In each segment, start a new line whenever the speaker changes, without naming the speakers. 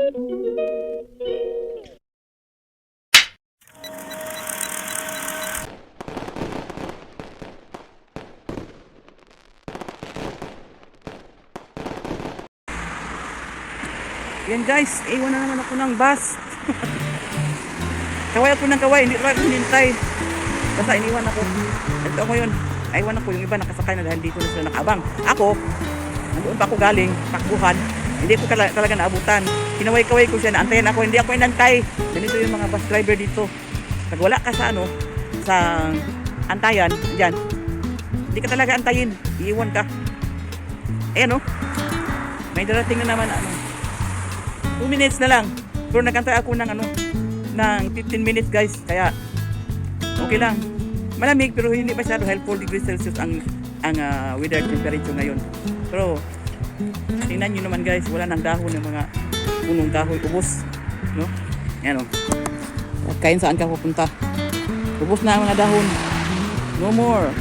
Yan guys, iwan na naman ako ng bus. Kaway ako ng kaway, hindi ko hinintay. Basta iniwan ako. Ito ako yun. Iwan ako, yung iba nakasakay na dahil dito na sila nakaabang. Ako, nandoon pa ako galing, takbuhan. Hindi ko talaga naabutan. Kinaway-kaway ko siya, naantayin ako, hindi ako inantay. Ganito yung mga bus driver dito. Pag wala ka sa sa antayan, dyan, hindi ka talaga antayin. Iiwan ka. Ayan may darating na naman 2 minutes na lang. Pero nagantay ako ng ng 15 minutes guys. Kaya okay lang. Malamig pero hindi masyado, 4 degrees Celsius ang weather temperature ngayon. Pero tingnan nyo naman guys, wala nang dahon ng mga punong kahoy, ubos, no? Yan At kain saan ka pupunta? Ubos na ang mga dahon. No more.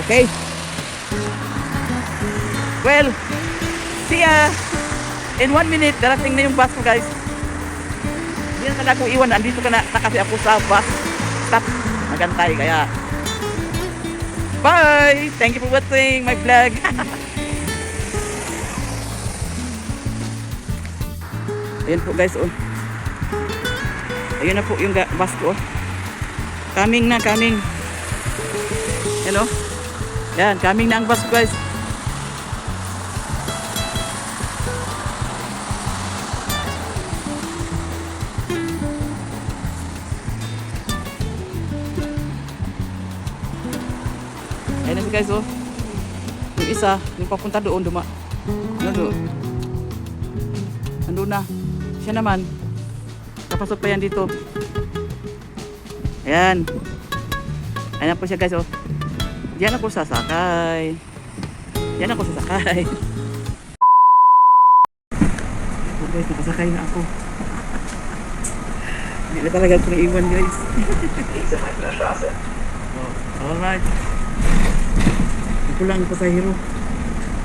Okay. Well, see ya. In 1 minute, darating na yung bus ko guys. Hindi na ako iwan. Andito ka na kasi ako sa bus stop. Magantay kaya. Bye! Thank you for watching my vlog. Ayan po guys. Ayun na po yung bus ko. Coming na, coming. Hello? Yan, coming na ang bus ko guys. Ayan na guys yung isa, yung papunta doon nandun na siya naman, kapasok pa yan dito. Ayan po siya guys diyan ako sasakay guys, nakasakay na ako. Hindi na talaga ako naiwan guys. Alright, ako lang pasahero.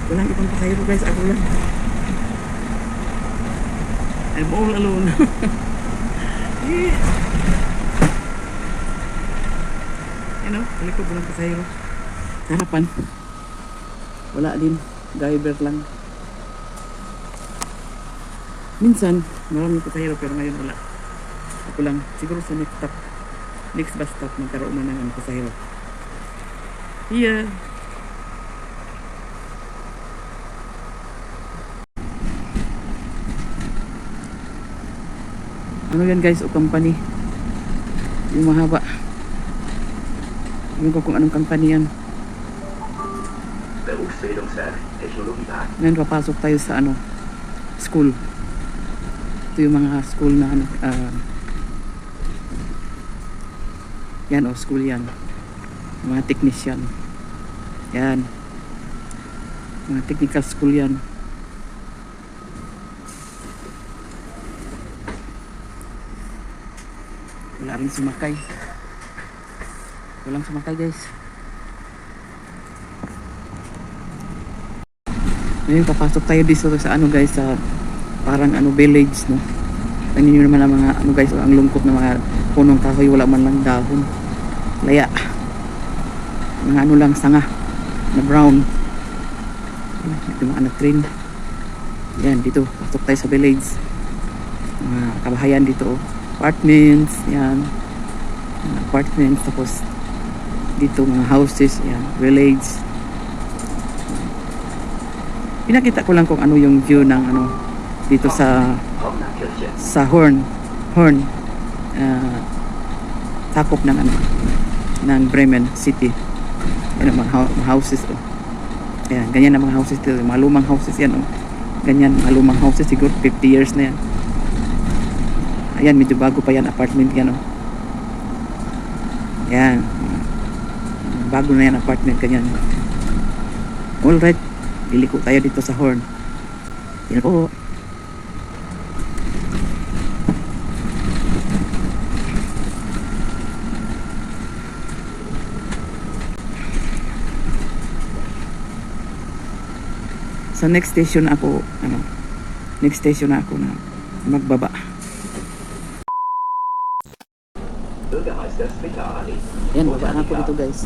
Walang ibang pasahero guys, ako lang. I'm all alone. Yeah. Talikod walang pasahero. Sa harapan wala din, driver lang. Minsan maraming pasahero pero ngayon wala. Ako lang, siguro sa next bus stop magkaroon na ng pasahero. Yeah. Ano yan guys, company yung mahaba. Hindi ko kung anong company yan. Ngayon papasok tayo sa school. Ito yung mga school na yan school yan, mga technician yan, mga technical school yan. Wala rin sumakay, walang sumakay guys. Ngayon papasok tayo dito sa guys, sa parang village, no? Tingnan nyo naman ang mga guys, ang lungkot ng mga punong kahoy, wala man lang dahon, laya, mga lang sanga na brown. Ito mga train yan dito. Pasok tayo sa village, mga kabahayan dito, apartments yan, mga apartments. Tapos dito mga houses yan, village. Pinakita ko lang kung ano yung view ng dito sa Horn takop ng ng Bremen City. Yan ang mga houses Ayan, ganyan ang mga houses dito, mga lumang houses yan ganyan, mga lumang houses, siguro 50 years na yan. Ayan, medyo bago pa yan, apartment yan Ayan, bago na yan apartment, ganyan. Alright, liliko tayo dito sa Horn. Yan po. Sa next station ako Next station na ako na magbaba. Yan, baba na ako dito guys.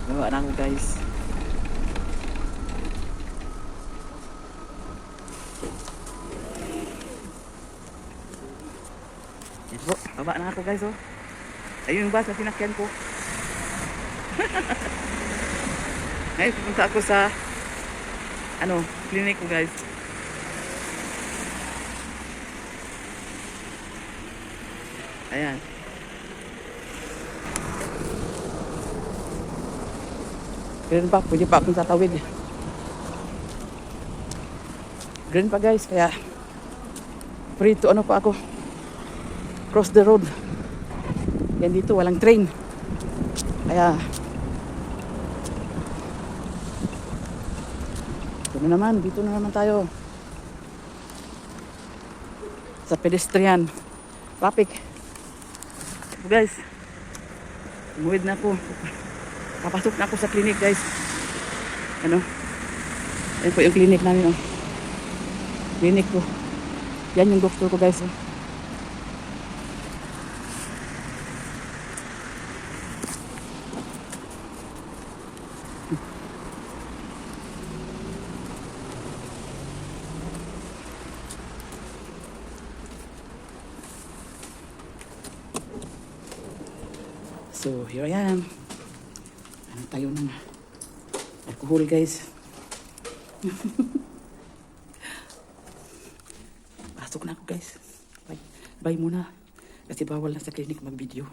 Baba na ako guys. Yan po, baba na ako guys oh. Ayun yung bus na sinakyan ko. Ngayon pupunta ako sa clinic ko guys. Ayan. Green pa, pwede pa akong tatawid. Green pa guys, kaya free to pa ako. Cross the road. Yan dito, walang train. Kaya dito na naman tayo. Sa pedestrian. Traffic. So guys, umuwid na ako. Papasok na ako sa clinic guys. Ayan po yung clinic namin Clinic ko. Yan yung doktor ko guys So here I am. Tayo ng alcohol guys. Pasok na ako guys. Bye muna. Kasi bawal na sa clinic mag-video.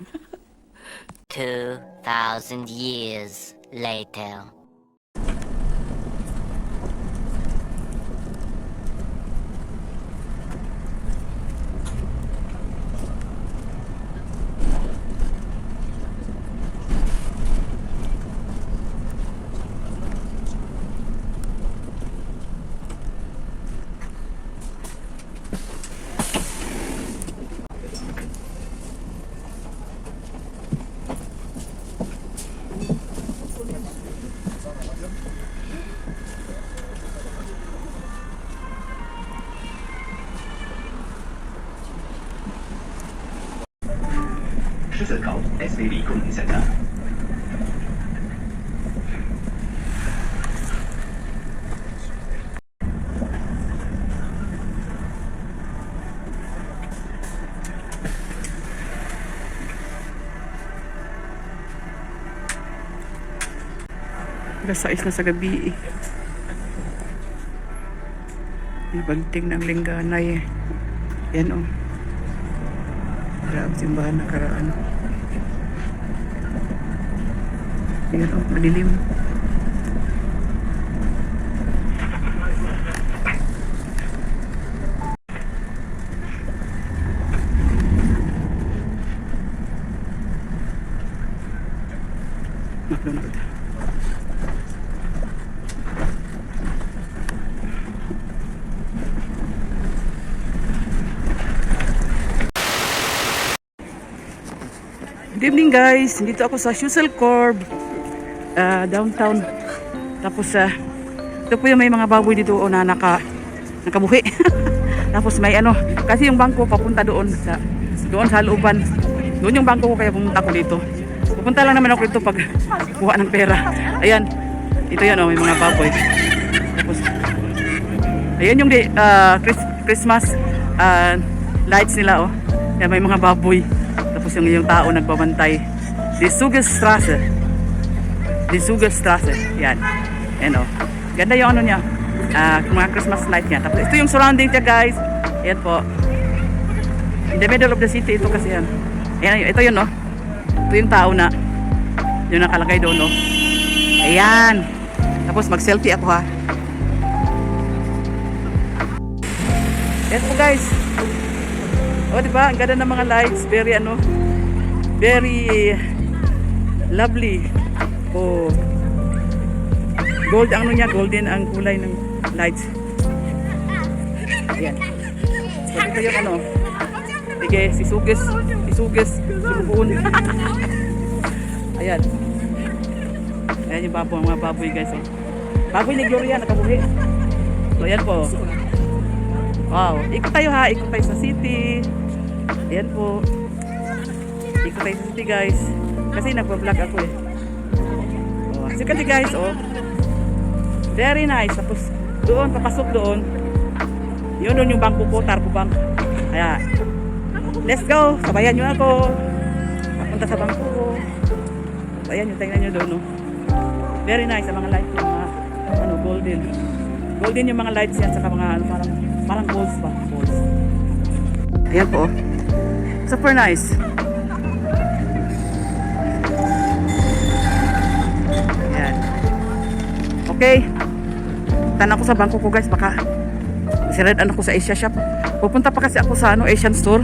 2,000 years later.
SBB 功能选项。
Alas 6 na sa gabi May banting ng Lingganay Yan Grabe simbahan nakaraan. Yan madilim. McDonald's. Good evening guys, dito ako sa Schusel Corb downtown. Tapos ito po yung may mga baboy dito na nakabuhi. Tapos may kasi yung bangko papunta doon sa looban. Doon yung bangko ko kaya pumunta ko dito. Pupunta lang naman ako dito pag kuha ng pera. Ayan, ito yan may mga baboy. Tapos ayan yung Christmas lights nila Yan, may mga baboy. Tapos yung tao nagbabantay. Die Sugerstraße. Yan. Yan Ganda yung niya. mga Christmas light niya. Tapos ito yung surrounding niya guys. Ayan po. In the middle of the city ito kasi yan. Ayan, ito yun no. Ito yung tao na yung nakalagay doon no. Ayan. Tapos mag-selfie ako ha. Ayan po guys. O diba, ang ganda ng mga lights. Very very lovely. Oh. Gold ang niya, golden ang kulay ng lights. Ayan. So dito yung sige, sisugis, sulubuon. Ayan. Ayan yung mga baboy guys. Oh. Baboy ni Gloria, nakabuhi. So ayan po. Wow, ikot tayo ha, ikot tayo sa city. Ayan po. Ikot tayo sa city guys. Kasi nagpa-vlog ako eh. Oh, kasi guys, oh. Very nice. Tapos doon, papasok doon. Yun doon yung bangko ko, Tarpo Bank. Kaya, let's go. Sabayan nyo ako. Papunta sa bangko ko. Ayan yung tingnan nyo doon, no. Very nice. Ang mga lights yung mga, golden. Golden yung mga lights yan. Saka mga, parang balls ba? Balls. Ayan po. Super nice. Ayan. Okay. Tanong ko sa bangko ko guys, baka sired ako sa Asia shop. Pupunta pa kasi ako sa Asian store.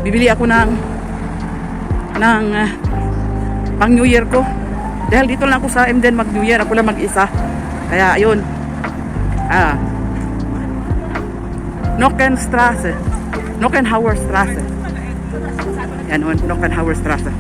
Bibili ako ng pang New Year ko. Dahil dito lang ako sa Emden mag New Year, ako lang mag-isa. Kaya ayun. Nockenhauer Straße. Yan, Nockenhauer Straße.